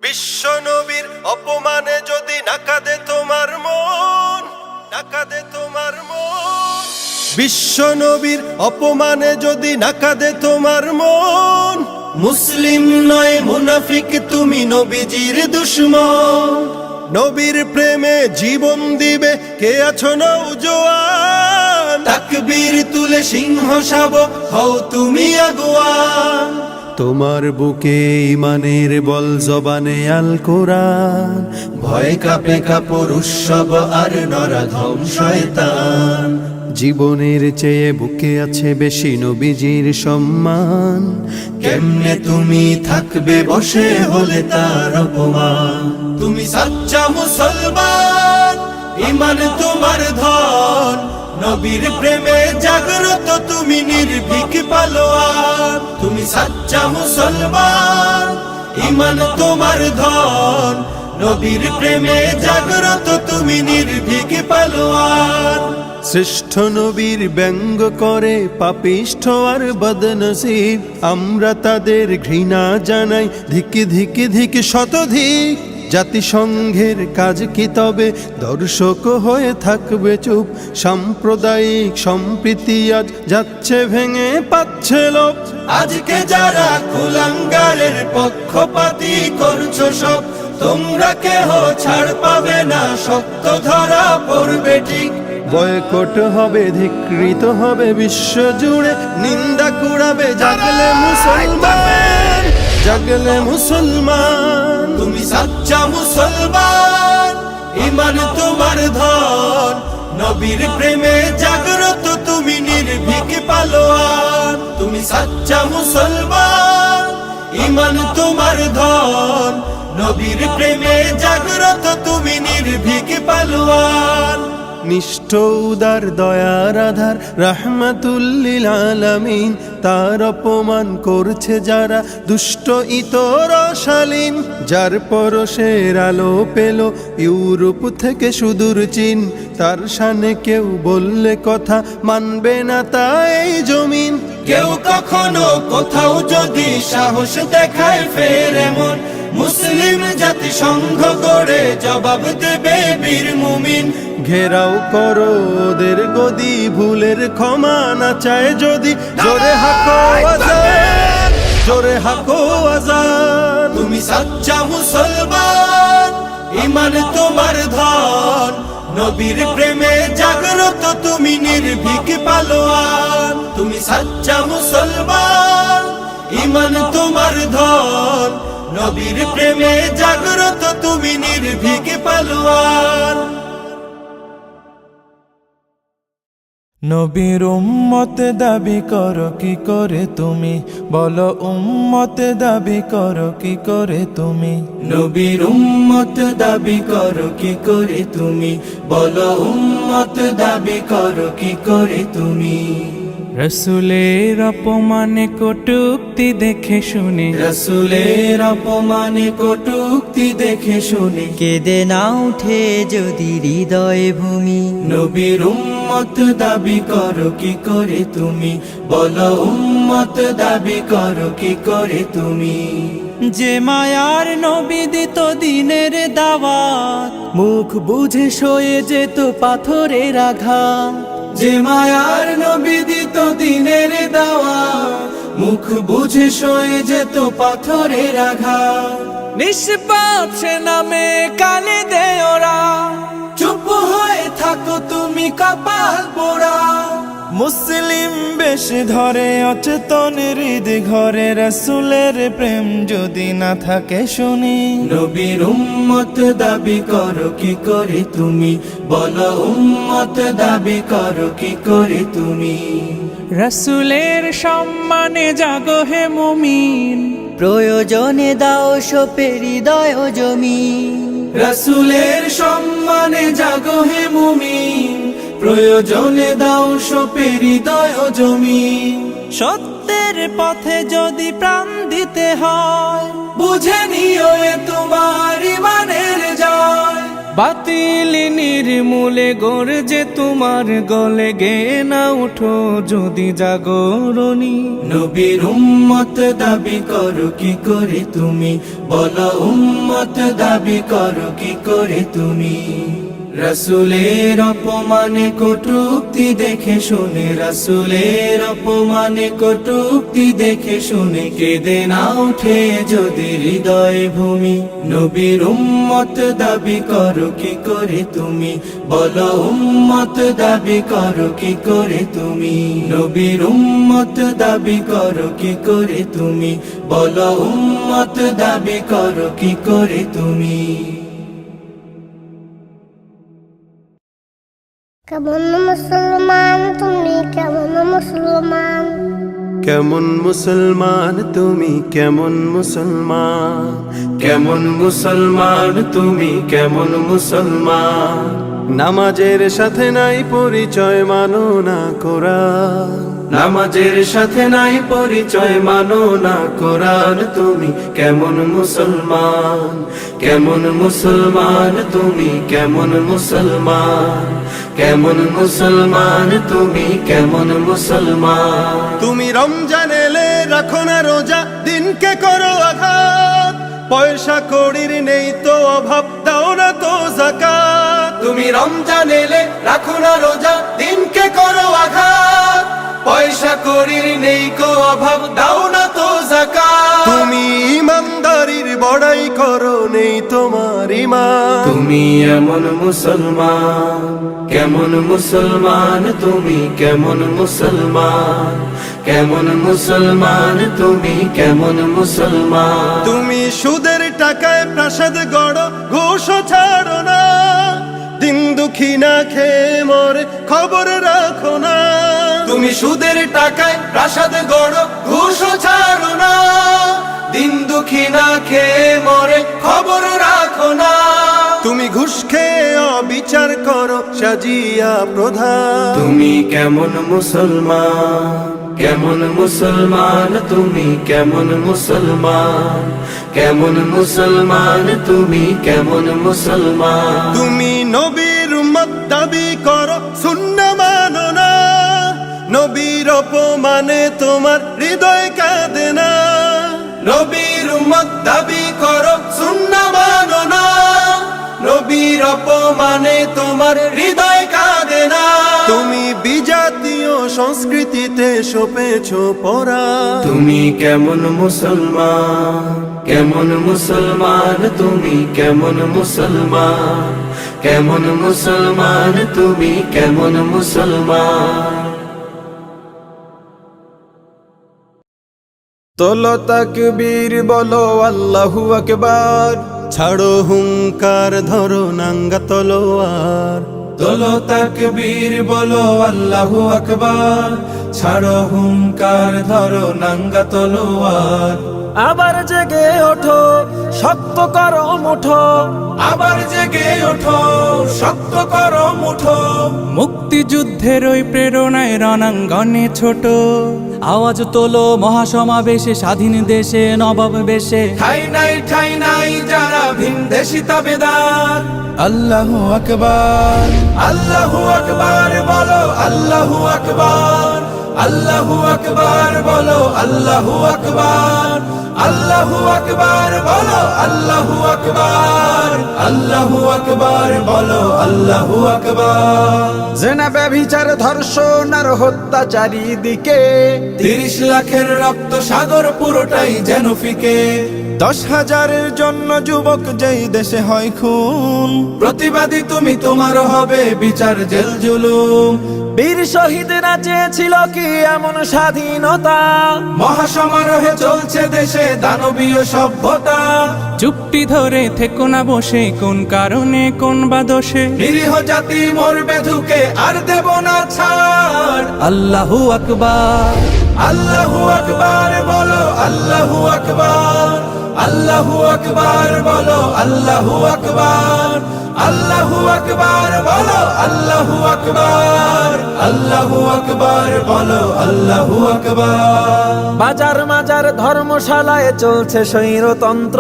বিশ্ব নবীর অপমানে যদি না কাঁদে তোমার মন, না কাঁদে তোমার মন। বিশ্ব নবীর অপমানে যদি না কাঁদে তোমার মন, মুসলিম নয় মুনাফিক তুমি, নবীজির দুশমন। নবীর প্রেমে জীবন দিবে কে আছো নওজোয়ান, তাকবীর তুলে সিংহ শাবক হও তুমি আগুয়ান। তোমার বুকে ইমানের বল, জবানে আল কোরআন, ভয় কাঁপে কাপড় উৎসব আর নরাধম শয়তান। জীবনের চেয়ে বুকে আছে বেশি নবীজির সম্মান, কেমনে তুমি থাকবে বসে হলে তার অপমান। তুমি সাচ্চা মুসলমান, ইমান তোমার ধন, নবীর প্রেমে জাগ্রত তুমি নির্ভীক পালোয়ান। তুমি সাচ্চা মুসলমান, ইমান তোমার ধন, নবীর প্রেমে জাগ্রত তুমি নির্ভীক পালোয়ান। শ্রেষ্ঠ নবীর ব্যঙ্গ করে পাপিষ্ঠ আর বদনসিব, আমরা তাদের ঘৃণা জানাই ধিক ধিক ধিক শতধিক। জাতিসংঘের কাজ কি তবে দর্শক হয়ে থাকবে চুপ, সাম্প্রদায়িক সম্প্রীতি আজ যাচ্ছে ভেঙে পাচ্ছে লোক। আজকে যারা কুলাঙ্গারের পক্ষপাতী করছো সব, তোমরা কেহ ছাড় পাবে না, শক্ত ধরা পড়বে ঠিক। বয়কট হবে, ধিক্কৃত হবে বিশ্ব জুড়ে, নিন্দা কুড়াবে জাগলে মুসলমান, জাগলে মুসলমান। তুমি সাচ্চা মুসলমান, ইমান তোমার ধন, নবীর প্রেমে জাগ্রত তুমি নির্ভীক পালোয়ান। তুমি সাচ্চা মুসলমান, ইমান তোমার ধন, নবীর প্রেমে জাগ্রত তুমি নির্ভীক পালোয়ান। নিষ্ঠ উদার দয়ার আধার রাহমাতুল লিল আলামিন, তার অপমান করছে যারা দুষ্ট ইতর শালীন। যার পরশের আলো পেল ইউরোপ থেকে সুদূর চীন, তার শানে কেউ বললে কথা মানবে না তা এই জমিন। কেউ কখনো কোথাও যদি সাহস দেখায় ফের এমন, মুসলিম জাতিসংঘ গড়ে জবাব দেবে বীর মুমিন। ঘেরাও করো ওদের গদি, ভুলের ক্ষমা না চায় যদি, জোরে হাকো আজান, জোরে হাকো আজান। তুমি সাচ্চা মুসলমান, ইমান তোমার ধন, নবীর প্রেমে জাগ্রত তুমি নির্ভীক পালোয়ান। তুমি সাচ্চা মুসলমান, ইমান তোমার ধন, নবীর প্রেমে জাগ্রত তুমি নির্ভীক পালোয়ান। নবীর উম্মত দাবি করো কি করে তুমি, বলো উম্মত দাবি করো কি করে তুমি। নবীর উম্মত দাবি করো কি করে তুমি, বলো উম্মত দাবি করো কি করে তুমি। রসুলের অপমানে কটূক্তি দেখে শুনে, রসুলের অপমানে কটূক্তি দেখে শুনে, কেঁদে না উঠে যদি হৃদয় ভূমি। নবীর উম্মত দাবি করো কি করে তুমি, বলো উম্মত দাবি করো কি করে তুমি। যে মায়ার নবী দিত দিনের দাওয়াত, মুখ বুঝে সয়ে যেত পাথরের আঘাত। যে মায়ার নবী দিত দিনের দাওয়াত, মুখ বুঝে সয়ে যেত পাথরের আঘাত। নিষ্পাপ সে নামে কালে দে ওরা, চুপ হয়ে থাকো তুমি কপাল পোড়া। মুসলিম বেশ ধরে অচেতন হৃদ ঘরে, রসুলের প্রেম যদি না থাকে শুনি। নবীর উম্মত দাবি করো কি করে তুমি, বলো উম্মত দাবি করো কি করে তুমি। রসুলের সম্মানে জাগো হে মুমিন, প্রয়োজনে দাও সোপে হৃদয় জমি। রসুলের সম্মানে জাগো হে মুমিন, প্রয়োজনে দাও সোপে হৃদয় জমি। সত্যের পথে যদি প্রাণ দিতে হয়, বুঝে নিও এ তোমার ইমানের জয়। বাতিল নির্মূলে গর্জে তোমার গলে গে না উঠো যদি জাগরণী। নবীর উম্মত দাবি করো কি করে তুমি, বলো উম্মত দাবি করো কি করে তুমি। রাসূলের অপমানে কটূক্তি দেখে শুনে, রাসূলের অপমানে কটূক্তি দেখে শুনে কেঁদে না ওঠে যদি হৃদয় ভূমি। নবীর উম্মত দাবি করো কি করে তুমি, বলো উম্মত দাবি করো কি করে তুমি। নবীর উম্মত দাবি করো কি করে তুমি, বলো উম্মত দাবি করো কি করে তুমি। কেমন মুসলমান তুমি, কেমন মুসলমান, কেমন মুসলমান তুমি, কেমন মুসলমান, কেমন মুসলমান তুমি, কেমন মুসলমান। নামাজের সাথে নাই পরিচয় মানো না কোরআন, নামাজের সাথে নাই পরিচয় মানো না কোরআন। তুমি কেমন মুসলমান, কেমন মুসলমান তুমি, কেমন মুসলমান, কেমন মুসলমান তুমি, কেমন মুসলমান। তুমি রমজান এলে রাখো না রোজা, দিনকে করো আঘাত, পয়সা কড়ির নেই তো অভাব, দাও না তো যাকাত। তুমি রমজান এলে রাখো না রোজা, দিনকে করো আঘাত, পয়সা কড়ির নেই কো অভাব, দাও না তো যাকাত। তুমি ইমানদারির বড়াই করো, নেই তোমার ঈমান। তুমি এমন মুসলমান, কেমন মুসলমান তুমি, কেমন মুসলমান, কেমন মুসলমান তুমি, কেমন মুসলমান। তুমি সুদের টাকায় প্রাসাদ গড়ো, ঘুষও ছাড়ো না, দিন দুঃখী না খেয়ে মরে খবর রাখো না। তুমি সুদের টাকায় প্রাসাদ গড়ো, ঘুষও ছাড়ো না, দিন দুঃখী না খেয়ে মরে খবর রাখো না। তুমি ঘুষ খেয়ে অবিচার করো, সাজিয়া প্রধান। তুমি কেমন মুসলমান, কেমন মুসলমান তুমি, কেমন মুসলমান, কেমন মুসলমান তুমি, কেমন মুসলমান। তুমি নবীর উম্মত দাবি করো, সুন্নাহ মানো না, নবীর অপমানে তোমার হৃদয় কাঁদে না। নবীর উম্মত দাবি করো, সুন্নাহ মানো না, নবীর অপমানে তোমার হৃদয় কাঁদে না। তুমি বিজাতীয় সংস্কৃতিতে সপেছো পরা। তুমি কেমন মুসলমান, কেমন মুসলমান তুমি, কেমন মুসলমান, কেমন মুসলমান তুমি, কেমন মুসলমান। তোলো তাকবীর বলো আল্লাহু আকবার, ছাড়ো হুঙ্কার ধরো নাঙ্গা তলোয়ার। তোলো তাকবীর বলো আল্লাহু আকবার, ছাড়ো হুঙ্কার ধরো নাঙ্গা তলোয়ার। আবার জেগে ওঠো শক্ত করো মুঠো, আবার জেগে ওঠো শক্ত করো মুঠো। মুক্তিযুদ্ধের ওই প্রেরণায় রণাঙ্গনে ছোট, আওয়াজ তোলো মহাসমাবেশে স্বাধীন দেশে নবাব বেশে। ঠাই নাই যারা ভিনদেশী তাবেদার। আল্লাহু আকবার, আল্লাহু আকবার বলো আল্লাহু আকবার, আল্লাহু আকবার বলো আল্লাহু আকবার, আল্লাহু আকবার বলো আল্লাহু আকবার, আল্লাহু আকবার বলো আল্লাহু আকবার। জেনা ব্যভিচার ধর্ষণ আর হত্যা চারিদিকে, 30 লাখের রক্ত সাগর পুরোটাই যেন ফিকে। 10,000-এর জন্য যুবক যেই দেশে হয় খুন, প্রতিবাদী তুমি তোমার হবে বিচার জেল জুলুম। বীর শহীদরা চেয়েছিল কি এমন স্বাধীনতা, মহাসমারোহে চলছে দেশে দানবীয় সভ্যতা। চুপটি ধরে থেকো না বসে, কোন কারণে কোন বা দোষে। নিরীহ জাতি মরবে ধুকে, আর দেব না ছাড়। আল্লাহু আকবার, আল্লাহু আকবার বলো আল্লাহু আকবার, আল্লাহু আকবার বলো, আল্লাহু আকবার, আল্লাহু আকবার বলো, আল্লাহু আকবার, আল্লাহু আকবার বলো, আল্লাহু আকবার। বাজার মাজার ধর্মশালায় চলছে স্বৈরতন্ত্র,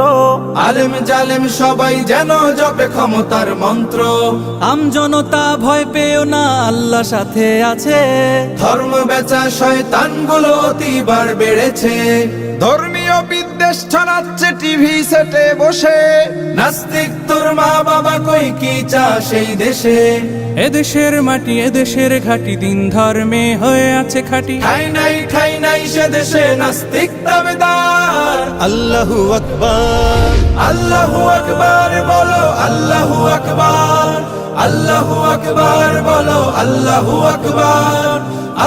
আলেম জালেম সবাই যেন জপে ক্ষমতার মন্ত্র। আমজনতা ভয় পেও না, আল্লাহ সাথে আছে। ধর্ম বেচা শয়তানগুলো অতিবার বেড়েছে। ধর্মীয় বিদ্বেষ ছড়াচ্ছে টিভি সেটে বসে। নাস্তিক তোর মা বাবা কই কি চা সেই দেশে। এদেশের মাটি এদেশের ঘাটি, দিন ধর্মে হয়ে আছে খাঁটি। ঠাই নাই সে দেশে নাস্তিক দাবেদার। আল্লাহু আকবার, আল্লাহু আকবার বলো, আল্লাহু আকবার, আল্লাহু আকবার বলো, আল্লাহু আকবার,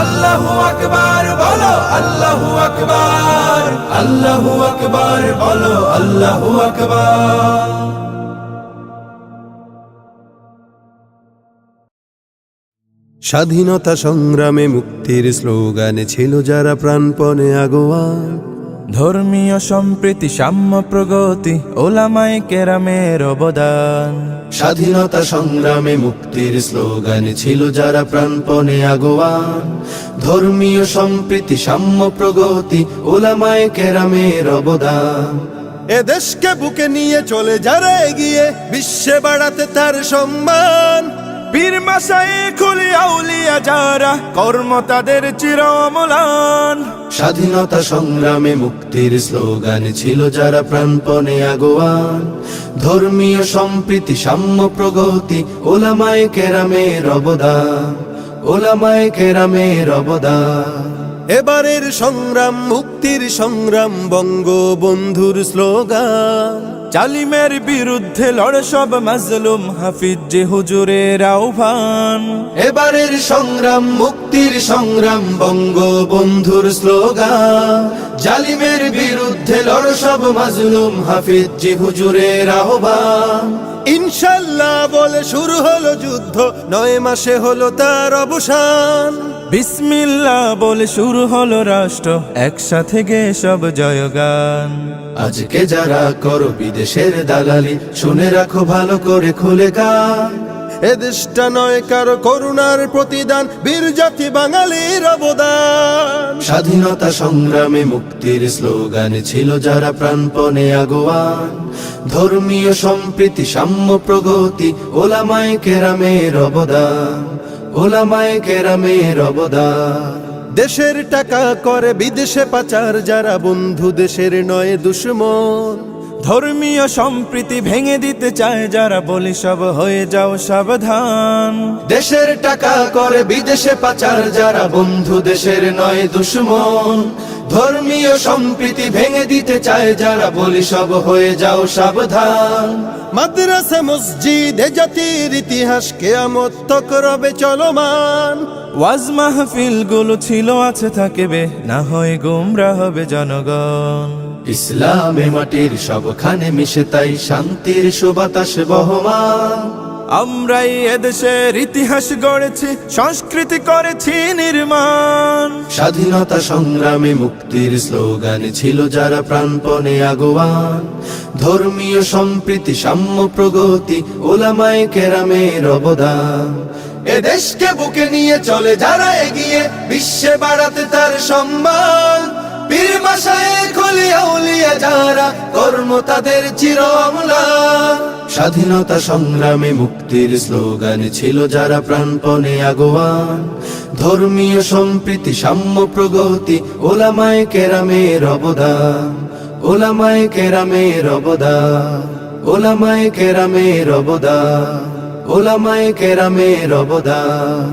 আল্লাহু আকবার বলো, আল্লাহু আকবার, আল্লাহু আকবার বলো, আল্লাহু আকবার। স্বাধীনতা সংগ্রামে মুক্তির স্লোগানে ছিল যারা প্রাণপণে আগোয়ান। ধর্মীয় সম্প্রীতি সাম্য প্রগতি ওলামায়ে কেরামের অবদান। স্বাধীনতা সংগ্রামে মুক্তির স্লোগানে ছিল যারা প্রাণপণে আগোয়ান। ধর্মীয় সম্প্রীতি সাম্য প্রগতি ওলামায়ে কেরামের অবদান। এ দেশকে বুকে নিয়ে চলে যারা এগিয়ে, বিশ্বে বাড়াতে তার সম্মান। পীর মাশায়েখ আউলিয়া যারা কর্ম তাদের চির অম্লান। স্বাধীনতা সংগ্রামে মুক্তির স্লোগানে ছিল যারা প্রাণপণে আগোয়ান। ধর্মীয় সম্প্রীতি সাম্য প্রগতি ওলামায়ে কেরামের অবদান, ওলামায়ে কেরামের অবদান। এবারের সংগ্রাম মুক্তির সংগ্রাম বঙ্গবন্ধুর স্লোগান। জালিমের বিরুদ্ধে লড়ে সব মাজলুম, হাফিজ যে হুজুরের আহ্বান। এবারের সংগ্রাম মুক্তির সংগ্রাম বঙ্গবন্ধুর স্লোগান। জালিমের বিরুদ্ধে লড় সব মাজলুম, হাফিজ জি হুজুরের আহ্বান। ইনশাল্লাহ বলে শুরু হলো যুদ্ধ, 9 মাসে হলো তার অবসান। বিসমিল্লাহ বলে শুরু হলো রাষ্ট্র, একসাথে গে সব জয়গান। আজকে যারা করো বিদেশের দালালি, শুনে রাখো ভালো করে খুলে কান। এ দেশটা নয় কারো করুণার প্রতিদান, বীর জাতি বাঙালির অবদান। স্বাধীনতা সংগ্রামে মুক্তির স্লোগানে ছিল যারা প্রাণপণে আগোয়ান। ধর্মীয় সম্প্রীতি সাম্য প্রগতি ওলামায়ে কেরামের অবদান, ওলামায়ে কেরামের অবদান। দেশের টাকা করে বিদেশে পাচার যারা, বন্ধু দেশের নয় দুশ্মন। ধর্মীয় সম্প্রীতি ভেঙে দিতে চায় যারা, বলি সব হয়ে যাও সাবধান। দেশের টাকা করে বিদেশে পাচার যারা, বন্ধু দেশের নয় দুশ্মন। ধর্মীয় সম্প্রীতি ভেঙে দিতে চায় যারা, বলি সব হয়ে যাও সাবধান। মাদ্রাসা মসজিদ এ জাতির ইতিহাস কিয়ামত তক রবে চলমান। ওয়াজ মাহফিল গুলো ছিল আছে থাকবে, না হয় গোমরা হবে জনগণ। ইসলামে মাটির সবখানে মিশে তাই শান্তির সুবাতাস বহমান। আমরাই এদেশের ইতিহাস গড়েছি, সংস্কৃতি করেছি নির্মাণ। স্বাধীনতা সংগ্রামে মুক্তির স্লোগানে ছিল যারা প্রাণপণে আগোয়ান। ধর্মীয় সম্প্রীতি সাম্য প্রগতি ওলামায়ে কেরামের অবদান। এ দেশকে বুকে নিয়ে চলে যারা এগিয়ে, বিশ্বে বাড়াতে তার সম্মান। পীর মাশায়েখ আউলিয়া যারা কর্ম তাদের চির অম্লান। স্বাধীনতা সংগ্রামে মুক্তির স্লোগানে ছিল যারা প্রাণপণে আগোয়ান। ধর্মীয় সম্প্রীতি সাম্য প্রগতি ওলামায়ে কেরামের অবদান, ওলামায়ে কেরামের অবদান, ওলামায়ে কেরামের অবদান, ওলামায়ে কেরামের অবদান।